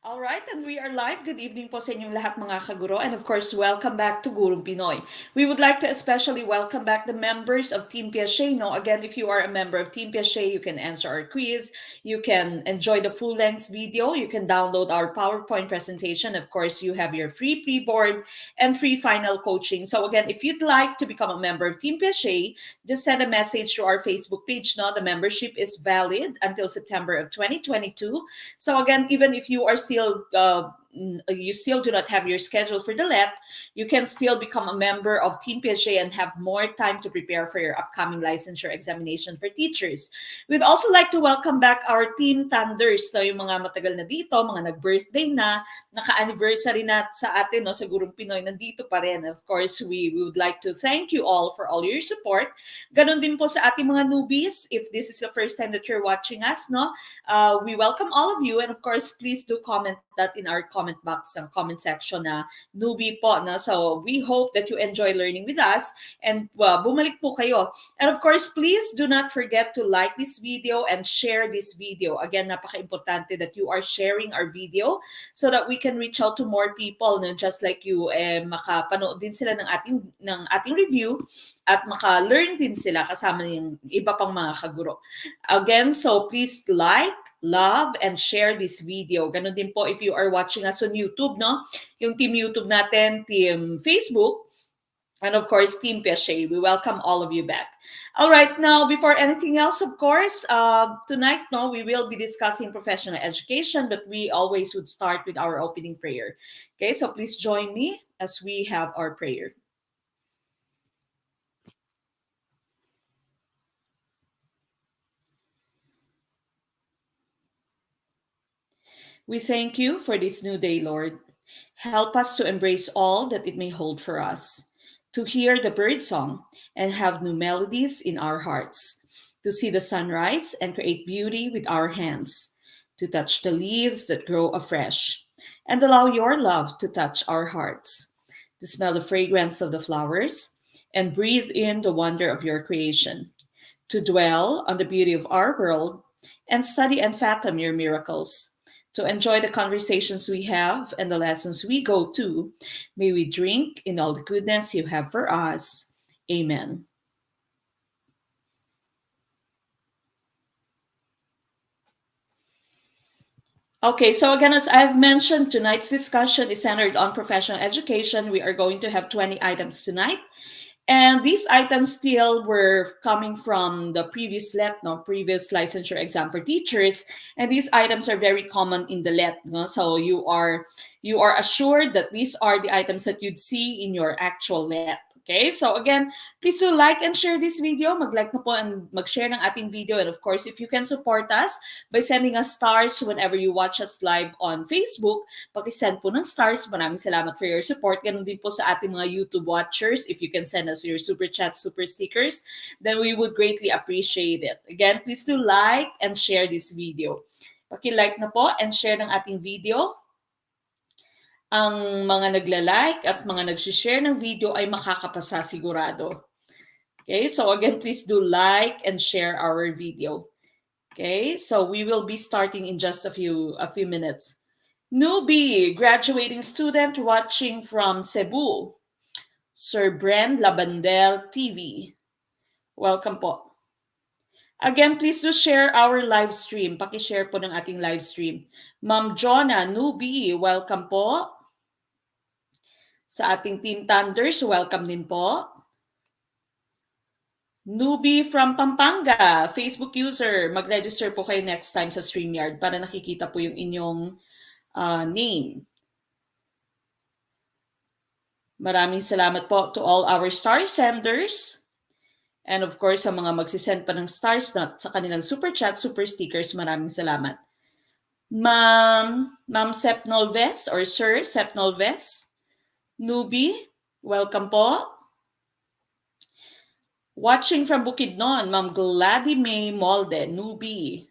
All right, and we are live. Good evening po sa inyong lahat mga kaguro. And of course, welcome back to Gurong Pinoy. We would like to especially welcome back the members of Team Piaget. No, again, if you are a member of Team Piaget, you can answer our quiz. You can enjoy the full-length video. You can download our PowerPoint presentation. Of course, you have your free pre-board and free final coaching. So again, if you'd like to become a member of Team Piaget, just send a message to our Facebook page. No, the membership is valid until September of 2022. So again, even if you still do not have your schedule for the LEP, you can still become a member of Team Piaget and have more time to prepare for your upcoming licensure examination for teachers. We'd also like to welcome back our Team Thunders, no, yung mga matagal na dito, mga nag-birthday na, naka-anniversary na sa atin, no, sa Gurong Pinoy, nandito pa rin. Of course, we would like to thank you all for all your support. Ganon din po sa ating mga newbies. If this is the first time that you're watching us, no, we welcome all of you, and of course, please do comment that in our comment box, comment section na newbie po. No? So we hope that you enjoy learning with us and bumalik po kayo. And of course, please do not forget to like this video and share this video. Again, napaka-importante that you are sharing our video so that we can reach out to more people, no? Just like you, makapanood din sila ng ating review at maka-learn din sila kasama ng iba pang mga kaguro. Again, so please like, love, and share this video. Ganun din po if you are watching us on YouTube, no? Yung team YouTube natin, team Facebook, and of course, Team Piaget. We welcome all of you back. All right, now, before anything else, of course, tonight, no, we will be discussing professional education, but we always would start with our opening prayer. Okay, so please join me as we have our prayer. We thank you for this new day, Lord. Help us to embrace all that it may hold for us, to hear the bird song and have new melodies in our hearts, to see the sunrise and create beauty with our hands, to touch the leaves that grow afresh, and allow your love to touch our hearts, to smell the fragrance of the flowers and breathe in the wonder of your creation, to dwell on the beauty of our world and study and fathom your miracles, to enjoy the conversations we have and the lessons we go to. May we drink in all the goodness you have for us. Amen. Okay, so again, as I've mentioned, tonight's discussion is centered on professional education. We are going to have 20 items tonight. And these items still were coming from the previous previous licensure exam for teachers. And these items are very common in the LET. No? So you are assured that these are the items that you'd see in your actual LET. Okay, so again, please do like and share this video. Mag-like na po and mag-share ng ating video. And of course, if you can support us by sending us stars whenever you watch us live on Facebook, paki-send po ng stars. Maraming salamat for your support. Ganun din po sa ating mga YouTube watchers. If you can send us your super chat, super stickers, then we would greatly appreciate it. Again, please do like and share this video. Paki-like na po and share ng ating video. Ang mga nagla-like at mga nag-share ng video ay makakapasa sigurado. Okay, so again, please do like and share our video. Okay, so we will be starting in just a few minutes. Newbie, graduating student watching from Cebu. Sir Brand Labander TV. Welcome po. Again, please do share our live stream. Paki-share po ng ating live stream. Ma'am Jonna, newbie, welcome po. Sa ating Team Thunders, welcome din po. Newbie from Pampanga, Facebook user, mag-register po kayo next time sa StreamYard para nakikita po yung inyong name. Maraming salamat po to all our star senders. And of course, sa mga magsisend pa ng stars sa kanilang super chat, super stickers, maraming salamat. Ma'am Sepnolves or Sir Sepnolves, newbie, welcome po. Watching from Bukidnon, Ma'am Gladys May Molde, newbie.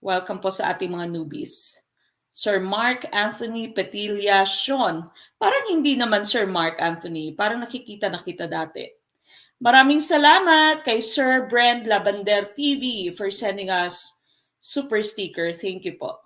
Welcome po sa ating mga newbies. Sir Mark Anthony Petilia Sean. Parang hindi naman Sir Mark Anthony. Parang nakikita na kita dati. Maraming salamat kay Sir Brand Labander TV for sending us super sticker. Thank you po.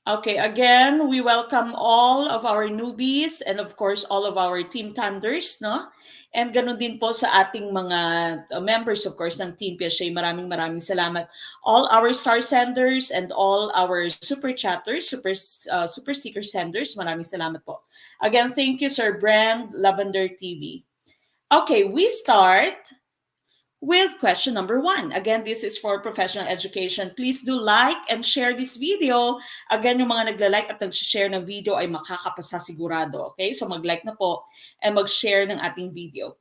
Okay, again, we welcome all of our newbies and of course all of our team thunders, no? And ganun din po sa ating mga members of course ng Team Piaget. Maraming salamat. All our star senders and all our super chatters, super sticker senders, maraming salamat po. Again, thank you Sir Brand, Lavender TV. Okay, we start with question number 1. Again, this is for professional education. Please do like and share this video. Again, yung mga nagla-like at nag-share ng video ay makakapasa sigurado. Okay? So mag-like na po and mag-share ng ating video.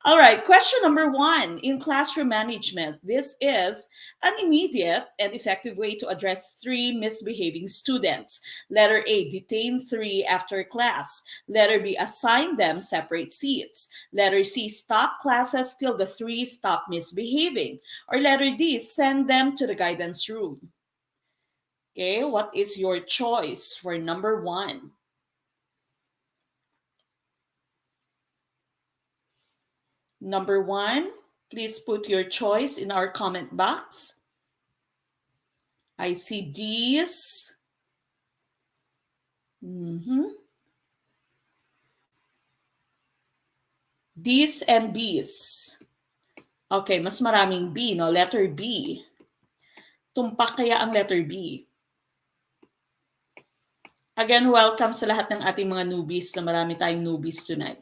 All right, question number 1. In classroom management, this is an immediate and effective way to address 3 misbehaving students. Letter A, detain 3 after class. Letter B, assign them separate seats. Letter C, stop classes till the 3 stop misbehaving. Or letter D, send them to the guidance room. Okay, what is your choice for number 1? Number 1, please put your choice in our comment box. I see D's. D's and B's. Okay, mas maraming B, no? Letter B. Tumpak kaya ang letter B. Again, welcome sa lahat ng ating mga newbies na marami tayong newbies tonight.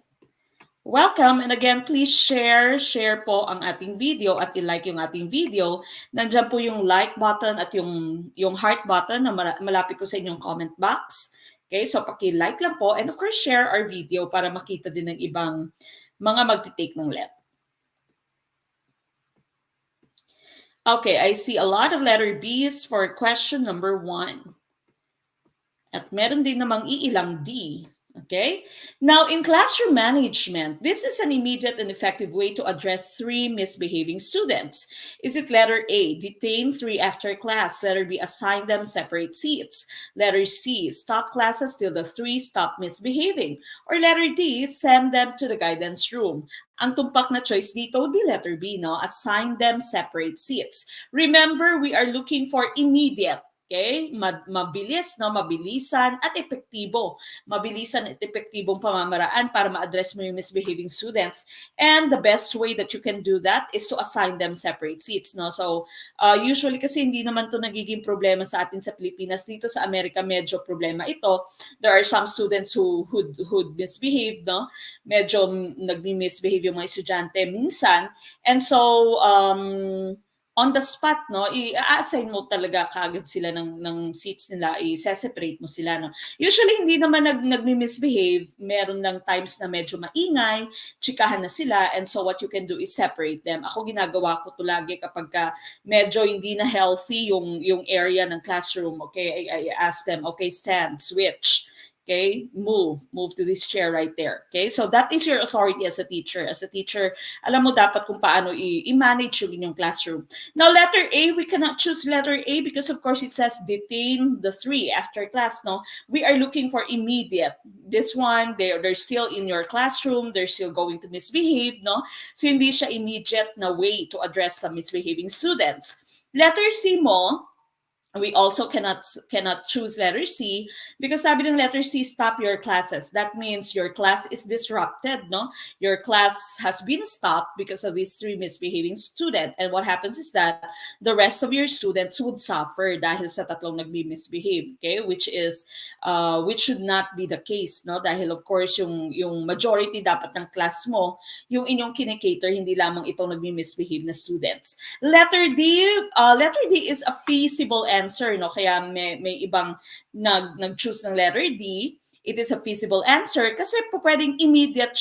Welcome, and again, please share po ang ating video at i-like yung ating video. Nandiyan po yung like button at yung heart button na malapit po sa inyong comment box. Okay, so paki-like lang po and of course share our video para makita din ng ibang mga magti-take ng LET. Okay, I see a lot of letter B's for question number 1. At meron din namang iilang D. Okay, now in classroom management, this is an immediate and effective way to address 3 misbehaving students. Is it letter A, detain 3 after class? Letter B, assign them separate seats. Letter C, stop classes till the 3 stop misbehaving. Or letter D, send them to the guidance room. Ang tumpak na choice dito would be letter B, no? Assign them separate seats. Remember, we are looking for immediate. Okay? Mabilis, no? Mabilisan at epektibo. Mabilisan at epektibong pamamaraan para ma-address mo yung misbehaving students. And the best way that you can do that is to assign them separate seats, no? So, usually kasi hindi naman to nagiging problema sa atin sa Pilipinas. Dito sa Amerika, medyo problema ito. There are some students who misbehave, no? Medyo nagmi-misbehave yung mga estudyante minsan. And so, on the spot, no, i-assign mo talaga kaagad sila ng seats nila, i-separate mo sila, no. Usually hindi naman nagmi-misbehave, meron lang times na medyo maingay, chikahan na sila, and so what you can do is separate them. Ako ginagawa ko to lagi kapag medyo hindi na healthy yung area ng classroom. Okay, I ask them, okay, stand, switch. Okay, move to this chair right there. Okay, so that is your authority as a teacher. As a teacher, alam mo dapat kung paano i-manage yung inyong classroom. Now, letter A, we cannot choose letter A because of course it says detain the 3 after class, no? We are looking for immediate. This one, they're still in your classroom, they're still going to misbehave, no? So hindi siya immediate na way to address the misbehaving students. Letter C mo, we also cannot choose letter C because sabi ng letter C, stop your classes. That means your class is disrupted, no? Your class has been stopped because of these 3 misbehaving students. And what happens is that the rest of your students would suffer dahil sa tatlong nagmi-misbehave, okay? Which should not be the case, no? Dahil of course yung majority dapat ng class mo, yung inyong kinikater, hindi lamang itong nagmi-misbehave na students. Letter D is a feasible answer, no? Kaya may ibang nag-choose ng letter D. It is a feasible answer kasi pwedeng immediate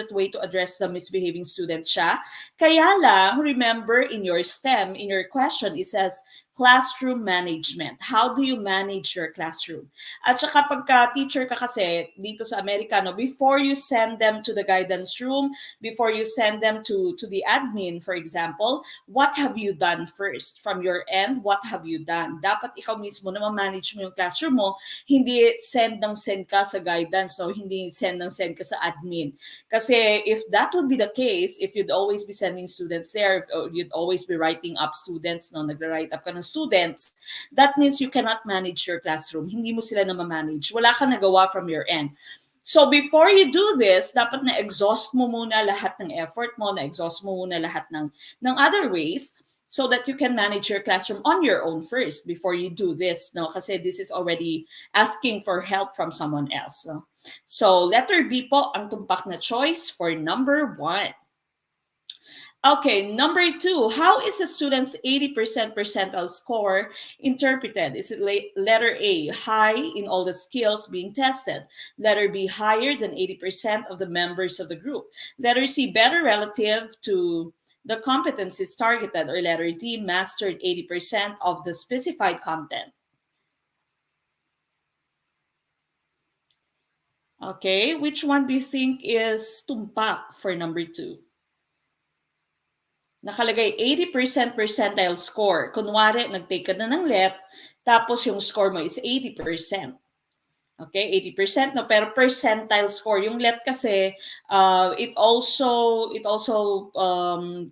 way to address the misbehaving student siya. Kaya lang, remember in your STEM, in your question, it says classroom management. How do you manage your classroom? At saka pagka teacher ka kasi dito sa Amerika, no, before you send them to the guidance room, before you send them to the admin, for example, what have you done first? From your end, what have you done? Dapat ikaw mismo na ma-manage mo yung classroom mo, hindi send ka sa guidance, no? Hindi send ka sa admin. Kasi if that would be the case, if you'd always be sending students there, if you'd always be writing up students, no? Nag-write up ka ng students, that means you cannot manage your classroom. Hindi mo sila na ma-manage. Wala kang nagawa from your end. So before you do this, dapat na-exhaust mo muna lahat ng effort mo, na-exhaust mo muna lahat ng other ways so that you can manage your classroom on your own first before you do this. No? Kasi this is already asking for help from someone else. No? So letter B po ang tumpak na choice for number 1. Okay, number 2, how is a student's 80% percentile score interpreted? Is it letter A, high in all the skills being tested? Letter B, higher than 80% of the members of the group? Letter C, better relative to the competencies targeted? Or letter D, mastered 80% of the specified content? Okay, which one do you think is tumpak for number 2? Nakalagay 80% percentile score. Kunwari, nag-take ka na ng LET, tapos yung score mo is 80%. Okay, 80%, no? Pero percentile score. Yung LET kasi, it also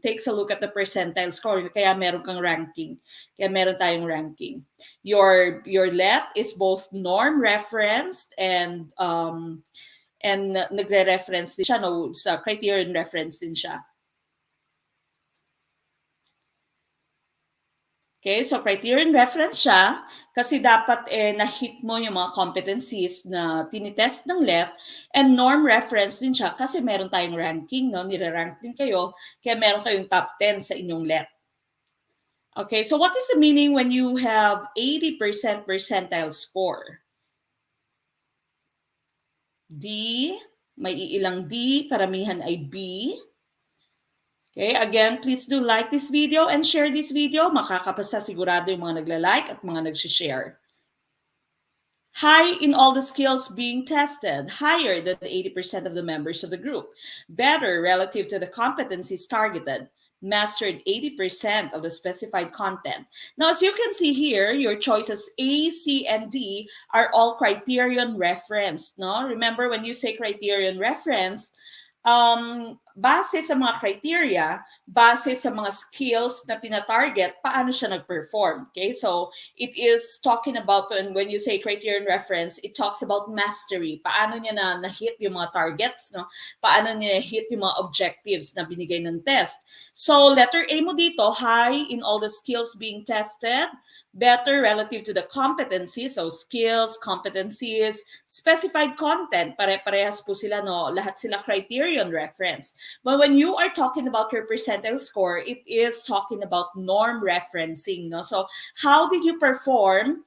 takes a look at the percentile score. Kaya meron kang ranking. Kaya meron tayong ranking. Your LET is both norm referenced and nagre-reference din siya, no? Sa criterion reference din siya. Okay, so criterion reference siya kasi dapat na-hit mo yung mga competencies na tinitest ng LET, and norm reference din siya kasi meron tayong ranking, no? Nire-rank din kayo, kaya meron kayong top 10 sa inyong LET. Okay, so what is the meaning when you have 80% percentile score? D, may iilang D, karamihan ay B. Okay, again, please do like this video and share this video. Makakapasa sigurado yung mga nagla-like at mga nag-share. High in all the skills being tested, higher than 80% of the members of the group. Better relative to the competencies targeted. Mastered 80% of the specified content. Now, as you can see here, your choices A, C, and D are all criterion referenced. No? Remember, when you say criterion reference, base sa mga criteria, base sa mga skills na tina-target, paano siya nag-perform. Okay? So, it is talking about, when you say criterion reference, it talks about mastery. Paano niya na-hit yung mga targets, no? Paano niya na-hit yung mga objectives na binigay ng test. So, letter A mo dito, high in all the skills being tested, better relative to the competencies, so skills, competencies, specified content, pare-parehas po sila, no? Lahat sila criterion reference. But when you are talking about your percentile score, it is talking about norm referencing, no? So how did you perform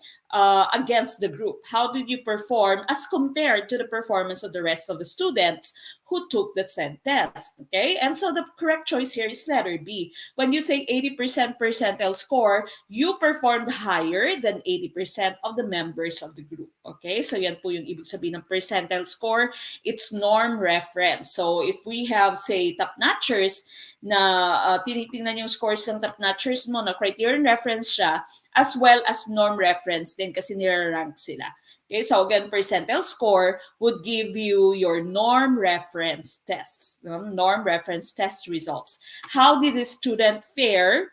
against the group? How did you perform as compared to the performance of the rest of the students who took the said test? Okay, and so the correct choice here is letter B. When you say 80% percentile score, you performed higher than 80% of the members of the group. Okay, so yan po yung ibig sabihin ng percentile score. It's norm reference. So if we have, say, top-notchers na tinitingnan yung scores ng top-notchers mo, na criterion reference siya, as well as norm reference din kasi nire-rank sila. Okay, so again, percentile score would give you your norm reference tests, norm reference test results. How did the student fare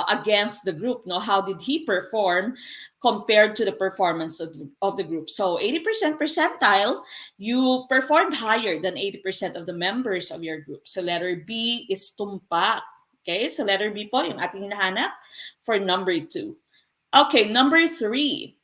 against the group? No, how did he perform compared to the performance of the group? So 80% percentile, you performed higher than 80% of the members of your group. So letter B is tumpak. Okay, so letter B po yung ating hinahanap for number 2. Okay, number 3.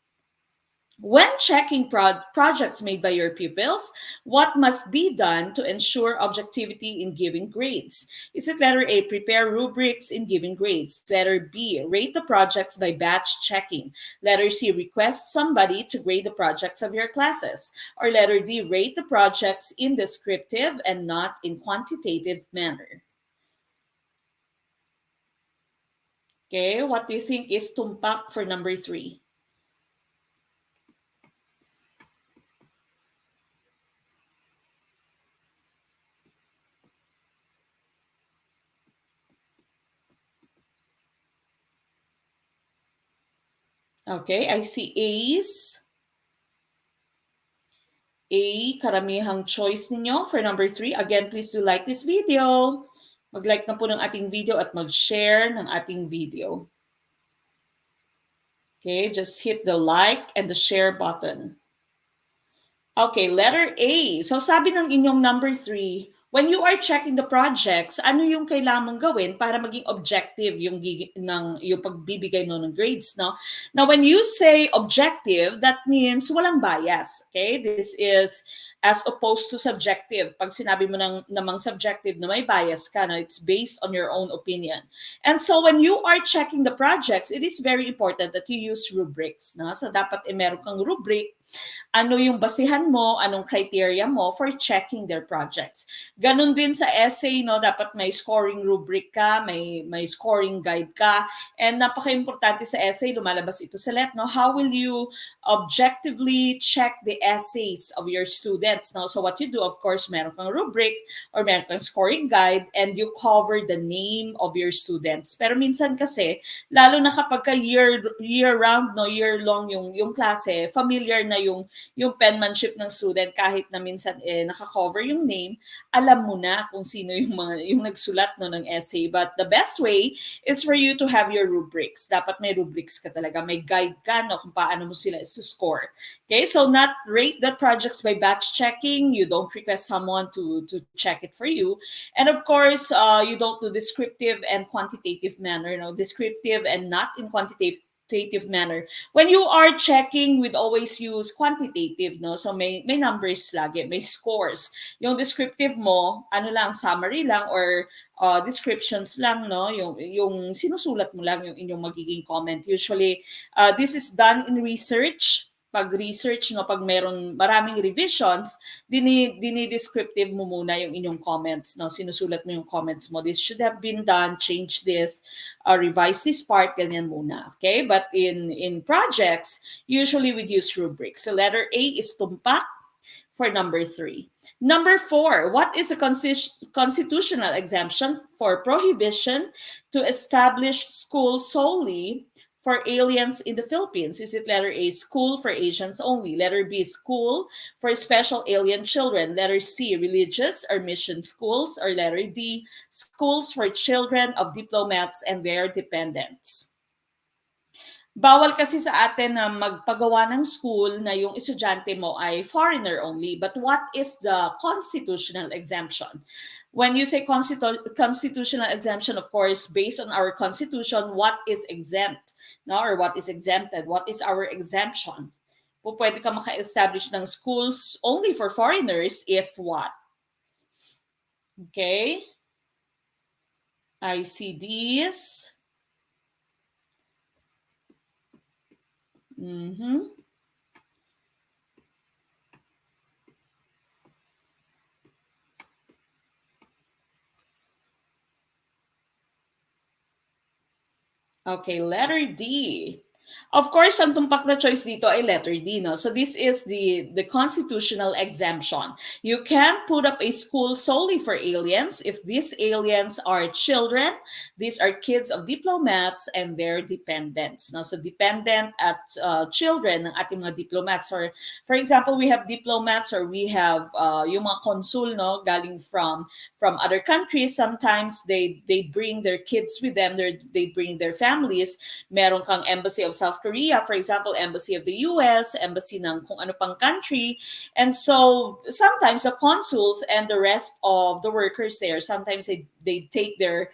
When checking projects made by your pupils, what must be done to ensure objectivity in giving grades? Is it letter A, prepare rubrics in giving grades? Letter B, rate the projects by batch checking? Letter C, request somebody to grade the projects of your classes? Or letter D, rate the projects in descriptive and not in quantitative manner? Okay, what do you think is tumpak for number 3? Okay, I see A's. A, karamihang choice ninyo for number 3. Again, please do like this video. Mag-like na po ng ating video at mag-share ng ating video. Okay, just hit the like and the share button. Okay, letter A. So sabi ng inyong number 3, when you are checking the projects, ano yung kailangan mong gawin para maging objective yung pagbibigay mo ng grades, no? Now, when you say objective, that means walang bias. Okay? This is as opposed to subjective. Pag sinabi mo namang subjective na may bias ka, no, it's based on your own opinion. And so when you are checking the projects, it is very important that you use rubrics, no? So dapat meron kang rubric, ano yung basihan mo, anong criteria mo for checking their projects. Ganun din sa essay, no, dapat may scoring rubric ka, may scoring guide ka, and napaka-importante sa essay, lumalabas ito sa let, no, how will you objectively check the essays of your students, no? So what you do, of course, meron kang rubric or meron kang scoring guide and you cover the name of your students. Pero minsan kasi, lalo na kapag ka year round, no, year long yung klase, familiar na yung penmanship ng student, kahit na minsan naka-cover yung name, alam mo na kung sino yung nagsulat, no, ng essay. But the best way is for you to have your rubrics. Dapat may rubrics ka talaga, may guide ka, no, kung paano mo sila score. Okay, so not rate the projects by batch checking. You don't request someone to check it for you. And of course, you don't do descriptive and quantitative manner, no, descriptive and not in quantitative manner. When you are checking, we'd always use quantitative, no? So may numbers lagi, may scores. Yung descriptive mo, ano lang, summary lang or descriptions lang, no? Yung sinusulat mo lang yung inyong magiging comment. Usually, this is done in research. Pag research, no, pag maraming revisions, dinidescriptive mo muna yung inyong comments, no? Sinusulat mo yung comments mo. This should have been done, change this, revise this part, ganyan muna. Okay? But in projects, usually we use rubrics. So letter A is tumpak for number 3. Number 4, what is a constitutional exemption for prohibition to establish schools solely for aliens in the Philippines? Is it letter A, school for Asians only? Letter B, school for special alien children? Letter C, religious or mission schools? Or letter D, schools for children of diplomats and their dependents? Bawal kasi sa atin na magpagawa ng school na yung estudyante mo ay foreigner only. But what is the constitutional exemption? When you say constitutional exemption, of course, based on our constitution, what is exempt? No? Or what is exempted? What is our exemption? Pwede ka maka-establish ng schools only for foreigners if what? Okay? ICDs. Mm-hmm. Okay, letter D. Of course, ang tumpak na choice dito ay letter D, no? So this is the constitutional exemption. You can put up a school solely for aliens if these aliens are children. These are kids of diplomats and their dependents. No? So dependent at children ng ating mga diplomats. Or for example, we have diplomats or we have yung mga consul, no, galing from other countries. Sometimes they bring their kids with them. They bring their families. Meron kang embassy of South Korea, for example, embassy of the US, embassy ng kung ano pang country. And so sometimes the consuls and the rest of the workers there, sometimes they take their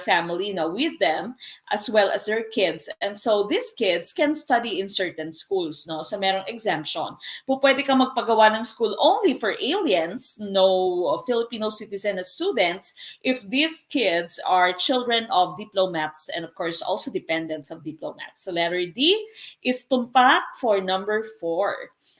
family, you know, with them as well as their kids. And so these kids can study in certain schools, no? So merong exemption. Pwede ka magpagawa ng school only for aliens, no Filipino citizen as students, if these kids are children of diplomats and of course also dependents of diplomats. So letter D is tumpak for number 4.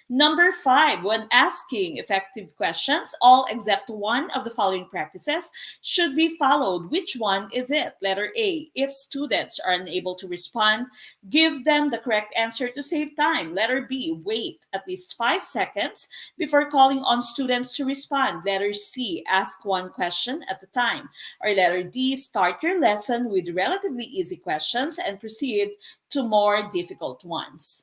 Number 5, when asking effective questions, all except one of the following practices should be followed. Which one is it? Letter A, if students are unable to respond, give them the correct answer to save time. Letter B, wait at least 5 seconds before calling on students to respond. Letter C, ask one question at a time. Or letter D, start your lesson with relatively easy questions and proceed to more difficult ones.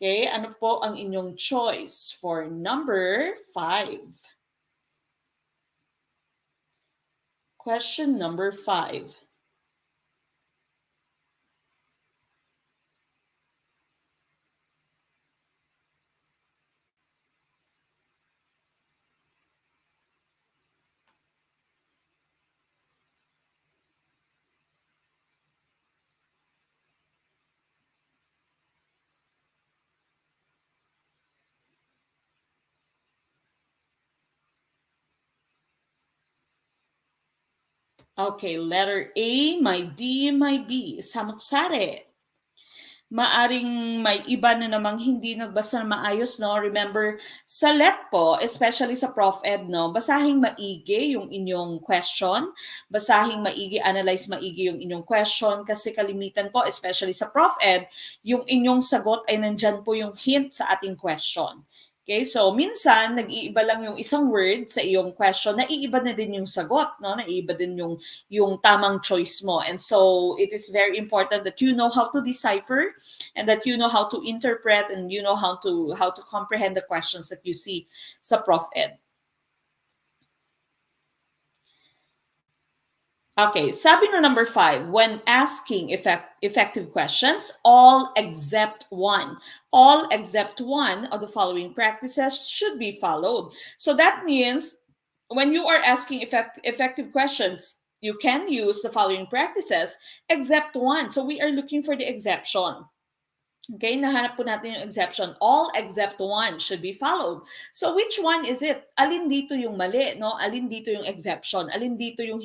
Okay, ano po ang inyong choice for number 5? Question number 5. Okay, letter A, may D, may B. Samot-sari. Maaring may iba na namang hindi nagbasa na maayos, no? Remember, sa LET po, especially sa Prof Ed, no? Basahing maigi yung inyong question. Basahing maigi, analyze maigi yung inyong question. Kasi kalimitan po, especially sa Prof Ed, yung inyong sagot ay nandyan po yung hint sa ating question. Okay, so minsan nag-iiba lang yung isang word sa iyong question, naiiba na din yung sagot, no? Naiiba din yung tamang choice mo. And so it is very important that you know how to decipher and that you know how to interpret and you know how to comprehend the questions that you see sa Prof Ed. Okay, sabi na number 5, when asking effective questions, all except one. All except one of the following practices should be followed. So that means when you are asking effective questions, you can use the following practices except one. So we are looking for the exception. Okay, nahanap po natin yung exception. All except one should be followed. So which one is it? Alin dito yung mali, no? Alin dito yung exception? Alin dito yung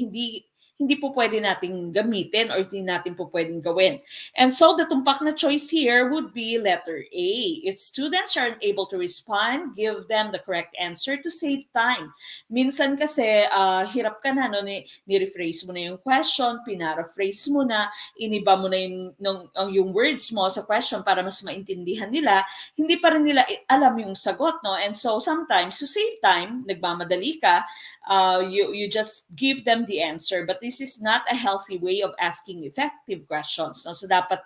hindi po pwede nating gamitin or hindi natin po pwedeng gawin. And so the tumpak na choice here would be letter A. If students are unable to respond, give them the correct answer to save time. Minsan kasi hirap ka na, no? Ni-rephrase mo na yung question, pinaraphrase mo na, iniba mo na yung words mo sa question para mas maintindihan nila, hindi pa rin nila alam yung sagot, no? And so sometimes to save time, nagmamadali ka, you just give them the answer, but this is not a healthy way of asking effective questions, no? So dapat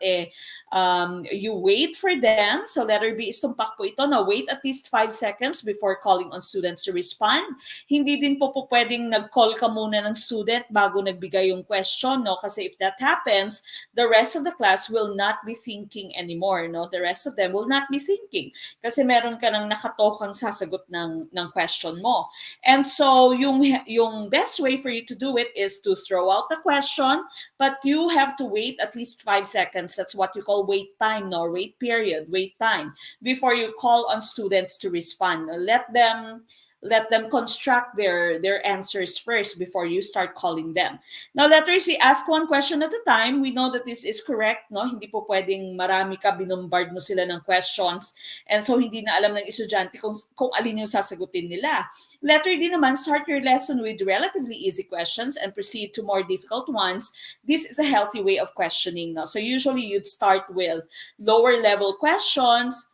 you wait for them. So letter B is tumpak po ito, no? Wait at least 5 seconds before calling on students to respond. Hindi din po pwedeng nag-call ka muna ng student bago nagbigay yung question, no? Kasi if that happens, the rest of the class will not be thinking anymore, no? The rest of them will not be thinking kasi meron ka nang nakatokang sasagot ng question mo. And so yung best way for you to do it is to throw out the question, but you have to wait at least 5 seconds. That's what you call wait time, no? Wait period, wait time before you call on students to respond. Let them construct their answers first before you start calling them. Now, letter C, ask one question at a time. We know that this is correct, no? Hindi po pwedeng marami ka, binombard mo sila ng questions. And so, hindi na alam ng estudyante kung alin yung sasagutin nila. Letter D naman, start your lesson with relatively easy questions and proceed to more difficult ones. This is a healthy way of questioning, no? So, usually, you'd start with lower level questions,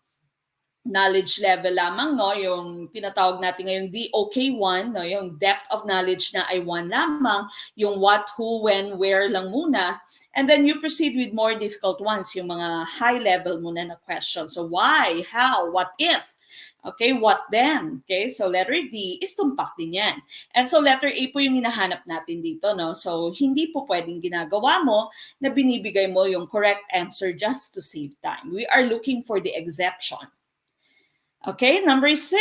knowledge level lamang, no? Yung tinatawag natin ngayon DOK1, no? Yung depth of knowledge na ay 1 lamang, yung what, who, when, where lang muna. And then you proceed with more difficult ones, yung mga high level muna na questions. So why, how, what if? Okay, what then? Okay, so letter D is tumpak din yan. And so letter A po yung hinahanap natin dito, no? So hindi po pwedeng ginagawa mo na binibigay mo yung correct answer just to save time. We are looking for the exception. Okay, number 6.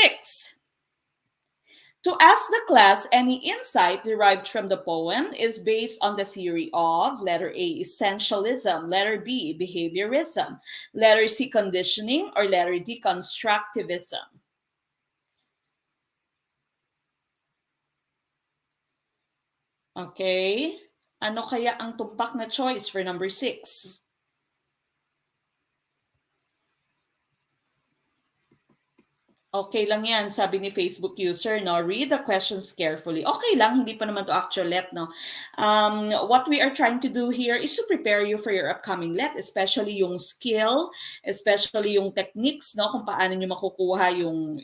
To ask the class any insight derived from the poem is based on the theory of letter A, essentialism, letter B, behaviorism, letter C, conditioning, or letter D, constructivism. Okay, ano kaya ang tumpak na choice for number 6? Okay lang yan, sabi ni Facebook user, no? Read the questions carefully. Okay lang, hindi pa naman to actual let, no? What we are trying to do here is to prepare you for your upcoming let, especially yung skill, especially yung techniques, no? Kung paano nyo makukuha yung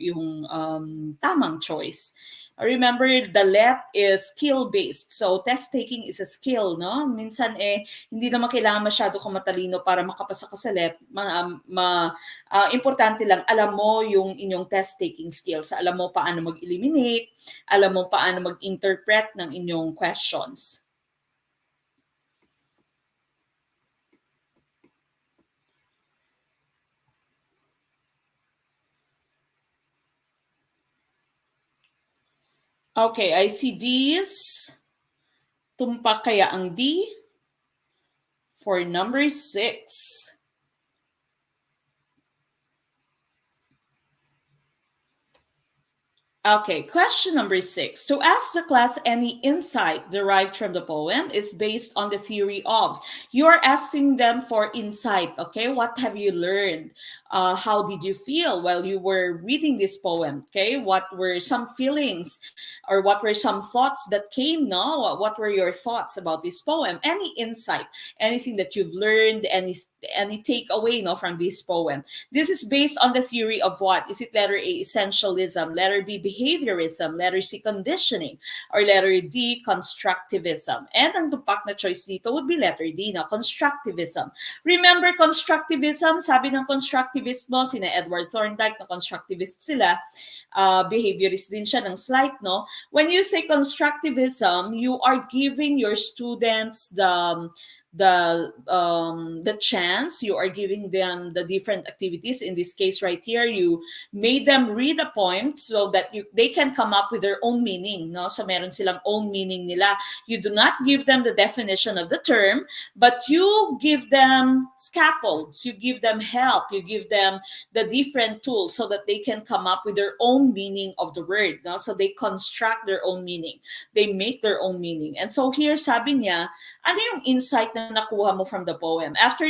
tamang choice. Remember, the let is skill-based. So, test-taking is a skill, no? Minsan, hindi naman kailangan masyado kang matalino para makapasa ka sa let. Importante lang, alam mo yung inyong test-taking skills. Alam mo paano mag-eliminate, alam mo paano mag-interpret ng inyong questions. Okay, I see D's. Tumpak kaya ang D for number 6. Okay, question number 6. To ask the class any insight derived from the poem is based on the theory of. You are asking them for insight, okay? What have you learned? How did you feel while you were reading this poem, okay? What were some feelings or what were some thoughts that came, no? What were your thoughts about this poem? Any insight, anything that you've learned, any takeaway, no, from this poem. This is based on the theory of what? Is it letter A, essentialism, letter B, behaviorism, letter C, conditioning, or letter D, constructivism? And ang tumpak na choice dito would be letter D, na constructivism. Remember constructivism? Sabi ng constructivist mo, sina Edward Thorndike, na constructivist sila, behaviorist din siya ng slight, no? When you say constructivism, you are giving your students the chance, you are giving them the different activities. In this case right here, you made them read a poem so that they can come up with their own meaning, no? So meron silang own meaning nila. You do not give them the definition of the term, but you give them scaffolds, you give them help, you give them the different tools so that they can come up with their own meaning of the word, no? So they construct their own meaning, they make their own meaning. And so here sabi niya, ano yung insight na nakuha mo from the poem? After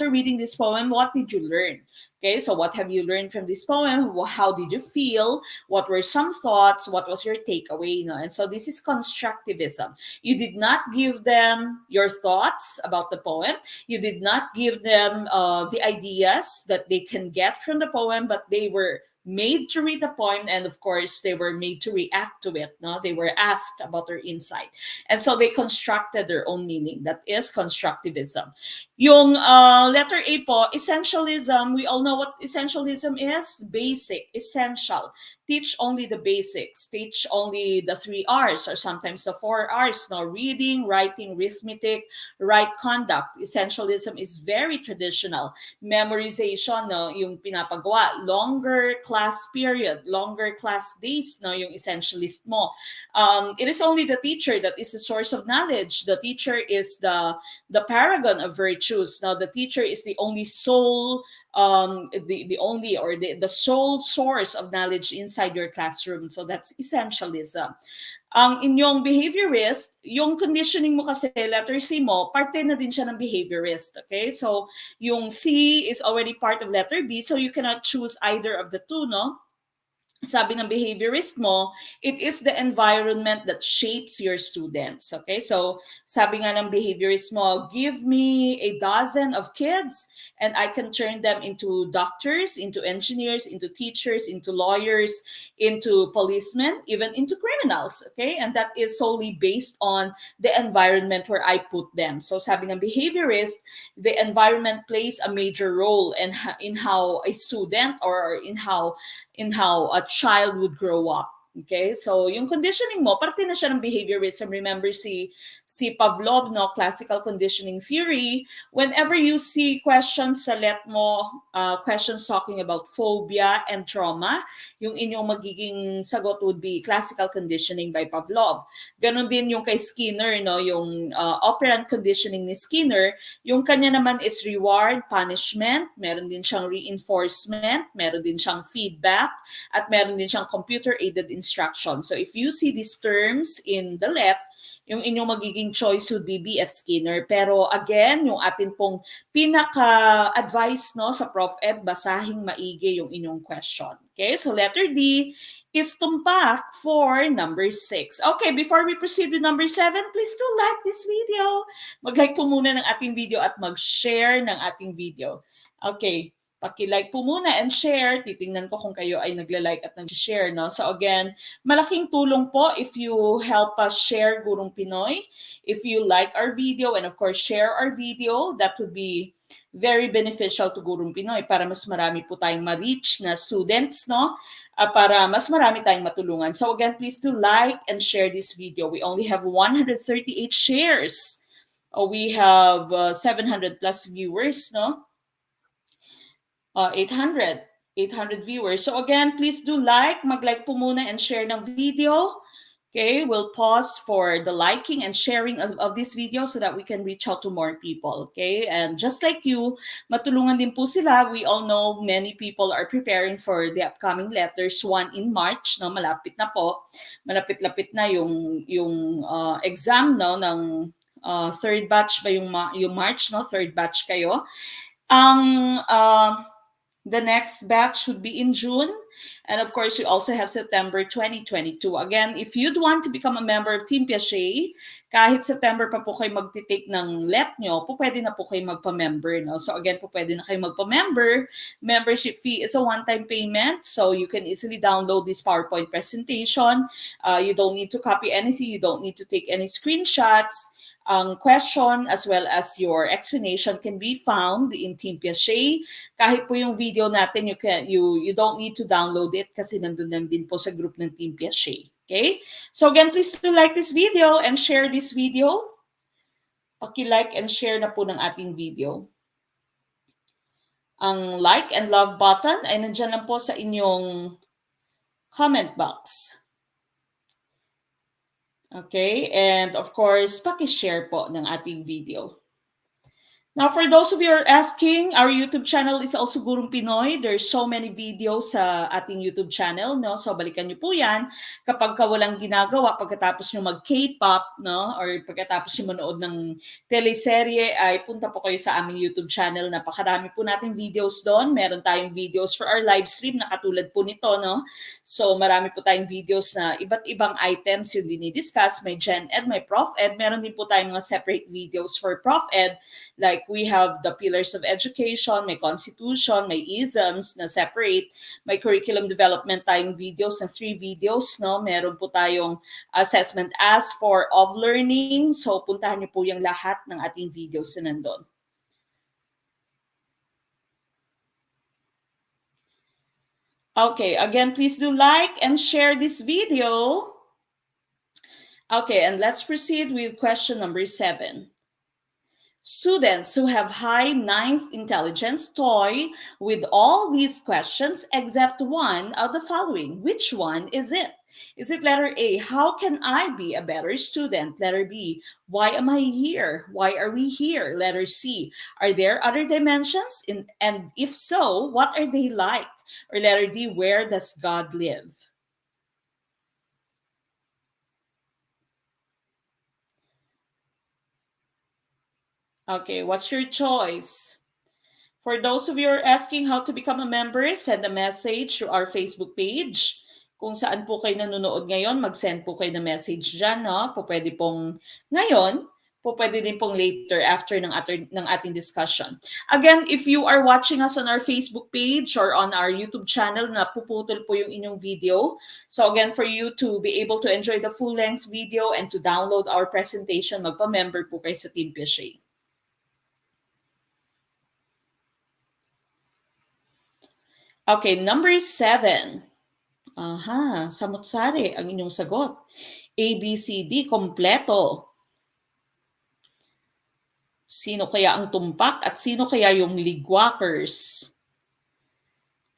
reading this poem, what did you learn? Okay, so what have you learned from this poem? How did you feel? What were some thoughts? What was your takeaway? You know? And so this is constructivism. You did not give them your thoughts about the poem. You did not give them the ideas that they can get from the poem, but they were made to read the poem, and of course they were made to react to it, no? They were asked about their insight, and so they constructed their own meaning. That is constructivism. Yung letter A po, essentialism, we all know what essentialism is. Basic, essential. Teach only the basics. Teach only the 3 R's or sometimes the 4 R's, no? Reading, writing, arithmetic, right conduct. Essentialism is very traditional. Memorization, no, yung pinapagawa. Longer class period, longer class days, no, yung essentialist mo. It is only the teacher that is the source of knowledge. The teacher is the paragon of virtues. Now, the teacher is the only sole the only or the sole source of knowledge inside your classroom. So that's essentialism. Ang inyong behaviorist, yung conditioning mo kasi, letter C mo, parte na din siya ng behaviorist. Okay? So yung C is already part of letter B, so you cannot choose either of the two, no? Sabi ng behaviorist mo, it is the environment that shapes your students. Okay? So, sabi nga ng behaviorist mo, give me a dozen of kids and I can turn them into doctors, into engineers, into teachers, into lawyers, into policemen, even into criminals. Okay? And that is solely based on the environment where I put them. So, sabi ng behaviorist, the environment plays a major role in how a student or in how a child would grow up. Okay? So, yung conditioning mo, parte na siya ng behaviorism. Remember si Pavlov, no? Classical conditioning theory. Whenever you see questions sa let mo, questions talking about phobia and trauma, yung inyong magiging sagot would be classical conditioning by Pavlov. Ganon din yung kay Skinner, no? Yung operant conditioning ni Skinner, yung kanya naman is reward, punishment, meron din siyang reinforcement, meron din siyang feedback, at meron din siyang computer-aided instruction. So if you see these terms in the LET, yung inyong magiging choice would be B.F. Skinner. Pero again, yung atin pong pinaka-advice, no, sa Prof. Ed, basahing maigi yung inyong question. Okay, so letter D is tumpak for number 6. Okay, before we proceed with number 7, please do like this video. Mag-like po muna ng ating video at mag-share ng ating video. Okay. Paki-like po muna and share. Titingnan ko kung kayo ay nagla-like at nag-share, no? So again, malaking tulong po if you help us share Gurong Pinoy. If you like our video and of course share our video, that would be very beneficial to Gurong Pinoy para mas marami po tayong ma-reach na students, no? Para mas marami tayong matulungan. So again, please do like and share this video. We only have 138 shares. We have 700 plus viewers, no? 800 viewers. So again, please do like, mag-like po muna and share ng video. Okay, we'll pause for the liking and sharing of this video so that we can reach out to more people. Okay, and just like you, matulungan din po sila. We all know many people are preparing for the upcoming letters 1 in March. No, malapit na po. Malapit-lapit na yung exam, no, ng third batch ba yung March, no? Third batch kayo. Ang the next batch should be in June. And of course, you also have September 2022. Again, if you'd want to become a member of Team Piaget, kahit September pa po kayo magtitake ng LET nyo, po pwede na po kayo magpa-member. No? So again, po pwede na kayo magpa-member. Membership fee is a one-time payment. So you can easily download this PowerPoint presentation. You don't need to copy anything. You don't need to take any screenshots. Ang question as well as your explanation can be found in Team Piaget. Kahit po yung video natin, you don't need to download it kasi nandun lang din po sa group ng Team Piaget. Okay? So again, please do like this video and share this video. Paki-like and share na po ng ating video. Ang like and love button ay nandyan lang po sa inyong comment box. Okay, and of course, paki-share po ng ating video. Now, for those of you who are asking, our YouTube channel is also Gurong Pinoy. There's so many videos sa ating YouTube channel, no? So, balikan niyo po yan. Kapag walang ginagawa, pagkatapos niyo mag-K-pop, no? Or pagkatapos niyo manood ng teleserye, ay punta po kayo sa aming YouTube channel. Napakarami po nating videos doon. Meron tayong videos for our live stream na katulad po nito, no? So, marami po tayong videos na iba't ibang items yung dinidiscuss. May Gen Ed, may Prof Ed. Meron din po tayong mga separate videos for Prof Ed. Like, we have the pillars of education, may constitution, may isms na separate, may curriculum development tayong videos na 3 videos, no? Meron po tayong assessment as for of learning. So, puntahan niyo po yung lahat ng ating videos na nandun. Okay, again, please do like and share this video. Okay, and let's proceed with question number 7. Students who have high 9th intelligence toy with all these questions except one of the following. Which one is it? Is it letter A, how can I be a better student? Letter B, why am I here? Why are we here? Letter C, are there other dimensions? And if so, what are they like? Or letter D, where does God live? Okay, what's your choice? For those of you who are asking how to become a member, send a message to our Facebook page. Kung saan po kayo nanonood ngayon, mag-send po kayo ng message dyan. No? Po pwede pong ngayon, po pwede din pong later after ng ating discussion. Again, if you are watching us on our Facebook page or on our YouTube channel, napuputol po yung inyong video. So again, for you to be able to enjoy the full-length video and to download our presentation, magpa-member po kayo sa Team Piaget. Okay, number 7. Aha, samot-sari ang inyong sagot. A, B, C, D, kompleto. Sino kaya ang tumpak at sino kaya yung ligwakers?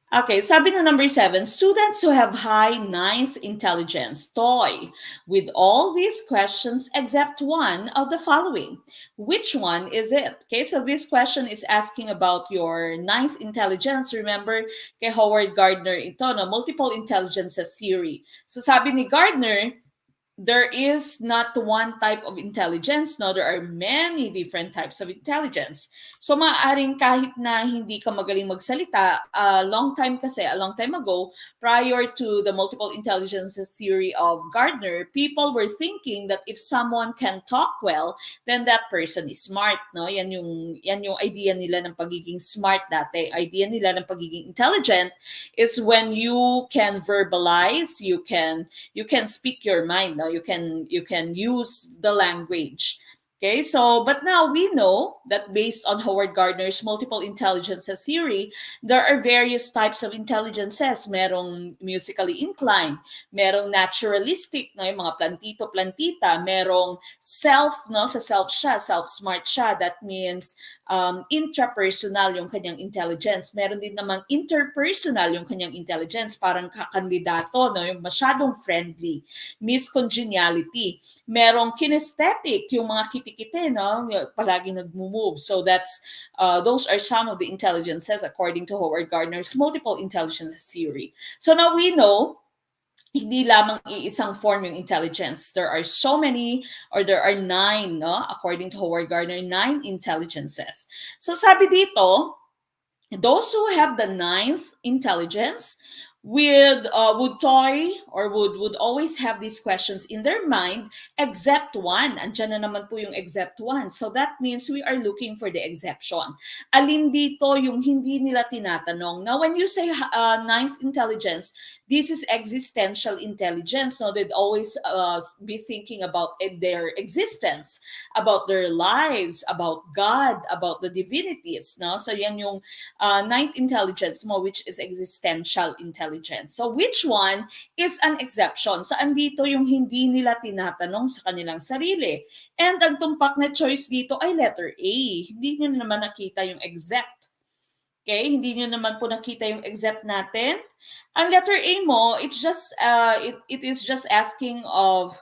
Okay, sabi na number 7, students who have high 9th intelligence toy with all these questions except one of the following. Which one is it? Okay, so this question is asking about your 9th intelligence. Remember, kay Howard Gardner ito, no? Multiple intelligences theory. So sabi ni Gardner, there is not one type of intelligence, no? There are many different types of intelligence. So maaaring kahit na hindi ka magaling magsalita, a long time ago, prior to the multiple intelligences theory of Gardner, people were thinking that if someone can talk well, then that person is smart, no? Yan yung idea nila ng pagiging smart dati. Idea nila ng pagiging intelligent is when you can verbalize, you can speak your mind, no? You can use the language. Okay, so but now we know that based on Howard Gardner's multiple intelligences theory, there are various types of intelligences. Merong musically inclined, merong naturalistic, no, yung mga plantito-plantita, merong self, no, sa self siya, self-smart siya. That means intrapersonal yung kanyang intelligence. Meron din namang interpersonal yung kanyang intelligence, parang kakandidato, no, yung masyadong friendly, miscongeniality. Merong kinesthetic, yung mga kitikite, no? Palagi nagmo-move. So those are some of the intelligences according to Howard Gardner's multiple intelligence theory. So now we know hindi lamang iisang form yung intelligence. There are so many, or there are 9, no? According to Howard Gardner, 9 intelligences. So sabi dito, those who have the 9th intelligence would toy or would always have these questions in their mind, except one. Andyan na naman po yung except one. So that means we are looking for the exception. Alin dito yung hindi nila tinatanong? Now, when you say 9th intelligence, this is existential intelligence. So they'd always be thinking about their existence, about their lives, about God, about the divinities. No? So yan yung 9th intelligence mo, which is existential intelligence. So which one is an exception? Saan dito yung hindi nila tinatanong sa kanilang sarili? And ang tumpak na choice dito ay letter A. Hindi nyo naman nakita yung except. Okay? Hindi nyo naman po nakita yung except natin. Ang letter A mo, it's just, it is just asking of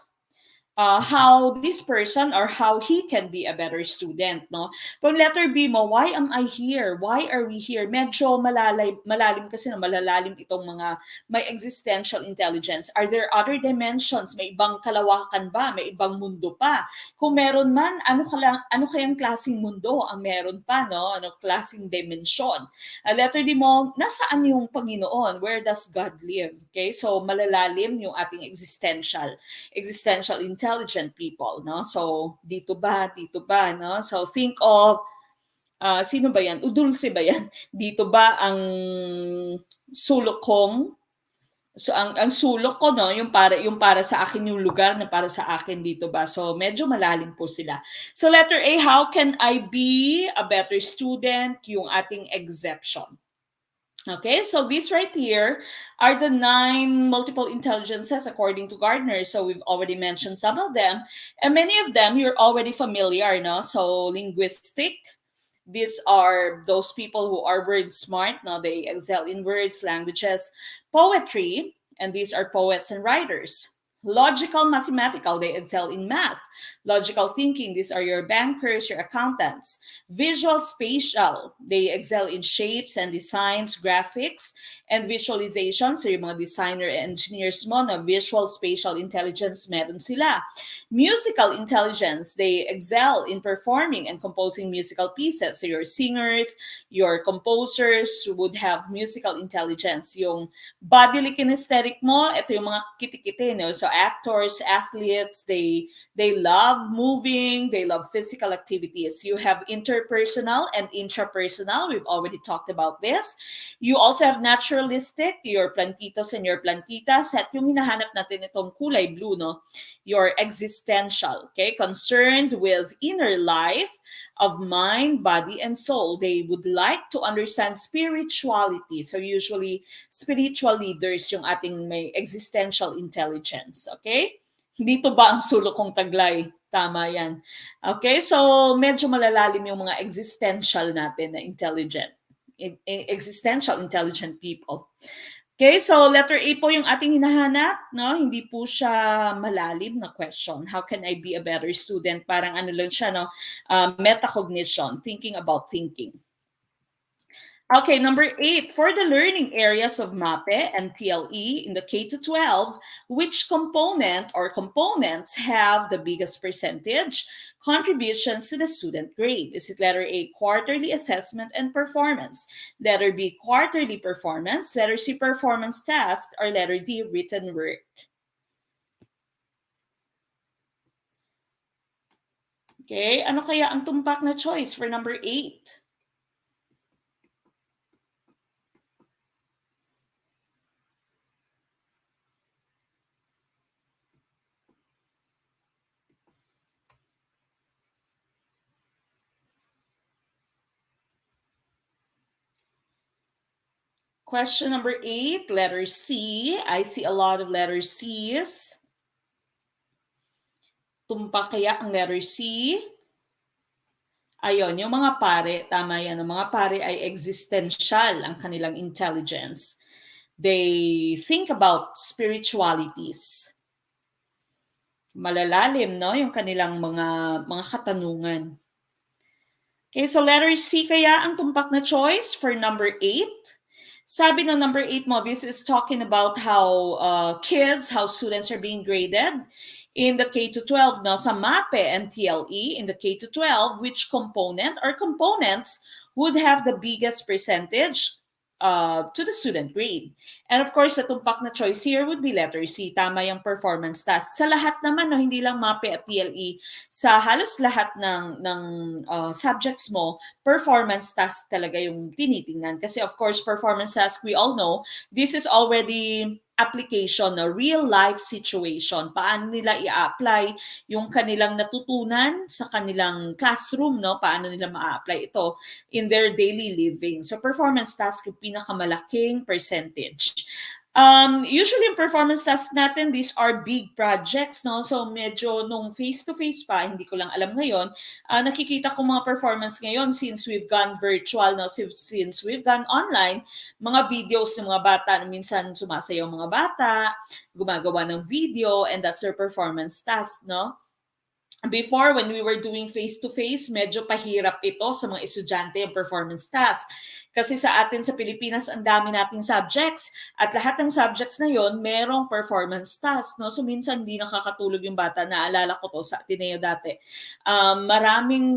how this person or how he can be a better student, no? Pag letter B mo, why am I here? Why are we here? Medyo malalim kasi na malalalim itong mga may existential intelligence. Are there other dimensions? May ibang kalawakan ba? May ibang mundo pa? Kung meron man, ano kayang klaseng mundo ang meron pa, no? Ano klaseng dimension? Letter D mo, nasaan yung Panginoon? Where does God live? Okay? So malalalim yung ating existential intelligent people, no? So dito ba, no? So think of sino ba yan? Udulce ba yan? Dito ba ang sulok kong? So ang sulok ko, no, yung para sa akin yung lugar na para sa akin, dito ba? So medyo malalim po sila. So letter A, how can I be a better student? Yung ating exception. Okay, so these right here are the 9 multiple intelligences according to Gardner. So we've already mentioned some of them, and many of them you're already familiar, no? So linguistic, these are those people who are word smart, no? They excel in words, languages. Poetry, and these are poets and writers. Logical, mathematical, they excel in math. Logical thinking, these are your bankers, your accountants. Visual, spatial, they excel in shapes and designs, graphics, and visualization. So yung mga designer and engineers mo na visual, spatial intelligence, meron sila. Musical intelligence, they excel in performing and composing musical pieces. So your singers, your composers would have musical intelligence. Yung bodily kinesthetic mo, ito yung mga kitikite, no? So actors, athletes, they love moving, they love physical activities. You have interpersonal and intrapersonal. We've already talked about this. You also have naturalistic, your plantitos and your plantitas. At yung hinahanap natin itong kulay blue, no? Your existential, okay? Concerned with inner life of mind, body, and soul. They would like to understand spirituality. So usually, spiritual leaders yung ating may existential intelligence. Okay? Dito ba ang sulok kong taglay? Tama yan. Okay? So, medyo malalalim yung mga existential natin na intelligent. Existential intelligent people. Okay, so letter A po yung ating hinahanap, no? Hindi po siya malalim na question. How can I be a better student? Parang ano lang siya, no? Metacognition, thinking about thinking. Okay, number 8, for the learning areas of MAPE and TLE in the K-12, which component or components have the biggest percentage contributions to the student grade? Is it letter A, quarterly assessment and performance, letter B, quarterly performance, letter C, performance task, or letter D, written work? Okay, ano kaya ang tumpak na choice for number 8? Question number 8, letter C. I see a lot of letter C's. Tumpak kaya ang letter C? Ayun, yung mga pare, tama yan, ang mga pare ay existential ang kanilang intelligence. They think about spiritualities. Malalalim, no, yung kanilang mga katanungan. Okay, so letter C kaya ang tumpak na choice for number 8. Sabi ng number 8 mo, this is talking about how how students are being graded in the K-12, no, sa MAPE and TLE, in the K-12, which component or components would have the biggest percentage to the student grade. And of course, the tumpak na choice here would be letter C. Tama yung performance task. Sa lahat naman, no, hindi lang MAPE at TLE, sa halos lahat ng subjects mo, performance task talaga yung tinitingnan. Kasi of course, performance task, we all know, this is already application, a real life situation. Paano nila i-apply yung kanilang natutunan sa kanilang classroom, no? Paano nila ma-apply ito in their daily living. So performance task yung pinakamalaking percentage. Usually in performance task natin, these are big projects, no? So medyo nung face-to-face pa, hindi ko lang alam ngayon, nakikita ko mga performance ngayon since we've gone virtual, no? Since we've gone online, mga videos ng mga bata, minsan sumasayaw mga bata, gumagawa ng video, and that's their performance task, no? Before, when we were doing face-to-face, medyo pahirap ito sa mga estudyante yung performance task. Kasi sa atin sa Pilipinas, ang dami nating subjects at lahat ng subjects na yon merong performance task. No? So minsan hindi nakakatulog yung bata. Naalala ko to sa Ateneo dati. Maraming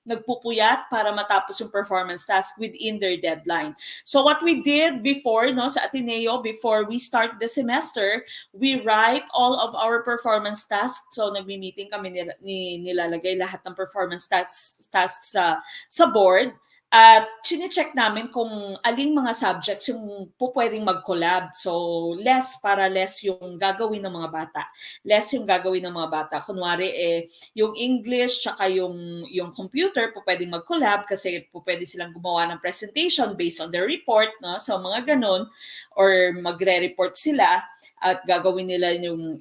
nagpupuyat para matapos yung performance task within their deadline. So what we did before, no, sa Ateneo, before we start the semester, we write all of our performance tasks. So nagmi-meeting kami, nilalagay lahat ng performance tasks sa board. At chine-check namin kung aling mga subjects yung pwedeng mag-collab. So, less yung gagawin ng mga bata. Less yung gagawin ng mga bata. Kunwari, yung English tsaka yung computer pwedeng mag-collab kasi pwede silang gumawa ng presentation based on their report. No? So, mga ganun. Or magre-report sila at gagawin nila yung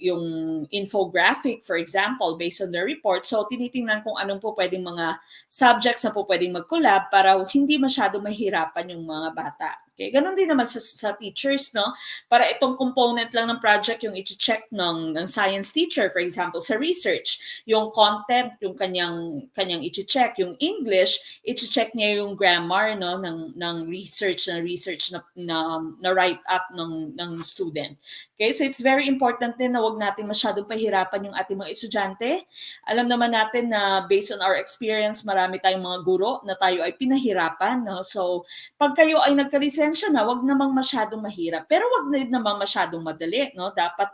infographic, for example, based on their report. So, tinitingnan kung anong po pwedeng mga subjects na po pwedeng mag-collab para hindi masyado mahirapan yung mga bata. Okay, ganun din naman sa teachers, no? Para itong component lang ng project yung i-check ng science teacher, for example, sa research. Yung content, yung kanyang i-check. Yung English, i-check niya yung grammar, no, ng research na write up ng student. Okay, so it's very important din na wag natin masyadong pahirapan yung ating mga estudyante. Alam naman natin na based on our experience, marami tayong mga guro na tayo ay pinahirapan, no? So, pag kayo ay nagka-lisensya na, wag namang masyadong mahirap. Pero wag na namang masyadong madali, no? Dapat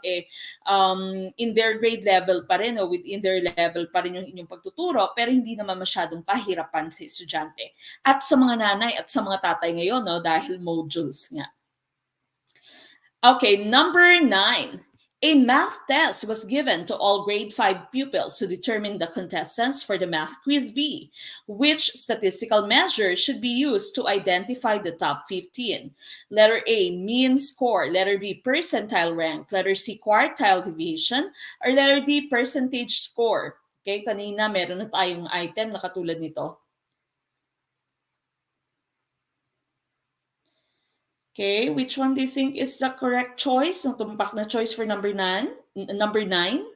in their grade level pa rin, o within their level pa rin yung inyong pagtuturo, pero hindi naman masyadong pahirapan sa estudyante. At sa mga nanay at sa mga tatay ngayon, no? Dahil modules nga. Okay, number 9. A math test was given to all grade 5 pupils to determine the contestants for the math quiz B. Which statistical measure should be used to identify the top 15? Letter A, mean score. Letter B, percentile rank. Letter C, quartile deviation. Or letter D, percentage score. Okay, kanina meron na tayong item na katulad nito. Okay, which one do you think is the correct choice? Ang tumpak na choice for number 9? Number 9?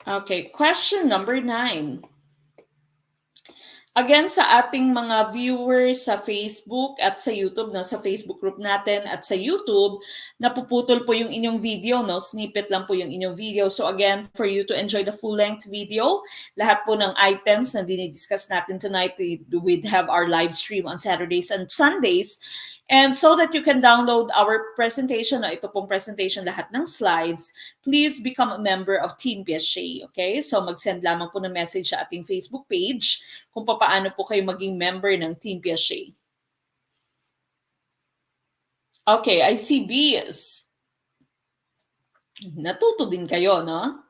Okay, question number 9. Again, sa ating mga viewers sa Facebook at sa YouTube, no, sa Facebook group natin at sa YouTube, napuputol po yung inyong video, no? Snippet lang po yung inyong video. So again, for you to enjoy the full-length video, lahat po ng items na dinidiscuss natin tonight, we'd have our live stream on Saturdays and Sundays. And so that you can download our presentation, ito pong presentation, lahat ng slides, please become a member of Team PSA, okay? So mag-send lamang po ng message sa ating Facebook page kung paano po kayo maging member ng Team PSA. Okay, I see B's. Natuto din kayo, no?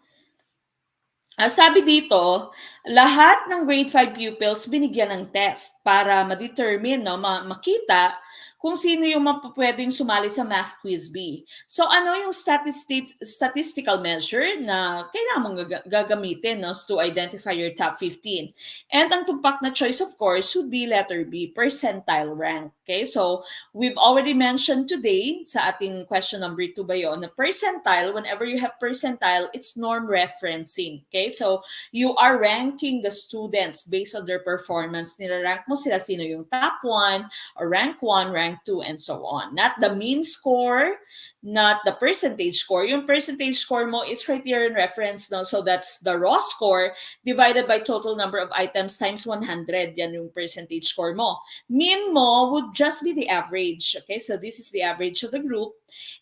Sabi dito, lahat ng grade 5 pupils binigyan ng test para ma-determine, no, makita kung sino yung pwedeng sumali sa Math Quiz B. So ano yung statistical measure na kailangan mong gagamitin, no, to identify your top 15? And ang tumpak na choice, of course, would be letter B, percentile rank. Okay, so we've already mentioned today sa ating question number 2 ba yun, na percentile, whenever you have percentile, it's norm referencing. Okay, so you are ranking the students based on their performance. Nilarank mo sila sino yung top 1, or rank 1, rank 2, and so on. Not the mean score, not the percentage score. Yung percentage score mo is criterion reference, no? So that's the raw score divided by total number of items times 100. Yan yung percentage score mo. Mean mo would just be the average. Okay, so this is the average of the group.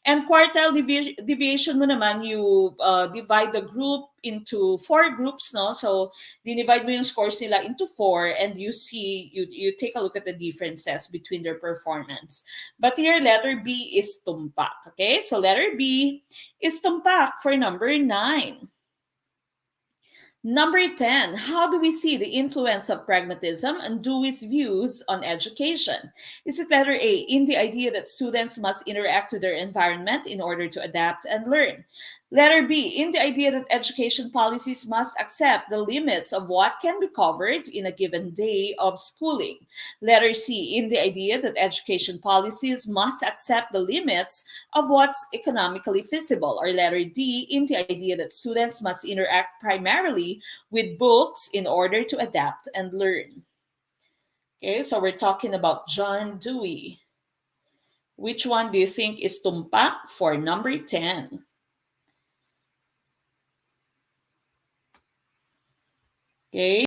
And quartile deviation mo naman, you divide the group into 4 groups, no? So dinivide mo yung scores nila into 4, and you see, you take a look at the differences between their performance. But here, letter B is tumpak. Okay, so letter B is tumpak for number 9. Number 10, how do we see the influence of pragmatism and Dewey's views on education? Is it letter A, in the idea that students must interact with their environment in order to adapt and learn? Letter B, in the idea that education policies must accept the limits of what can be covered in a given day of schooling. Letter C, in the idea that education policies must accept the limits of what's economically feasible. Or letter D, in the idea that students must interact primarily with books in order to adapt and learn. Okay, so we're talking about John Dewey. Which one do you think is tumpak for number 10? Okay.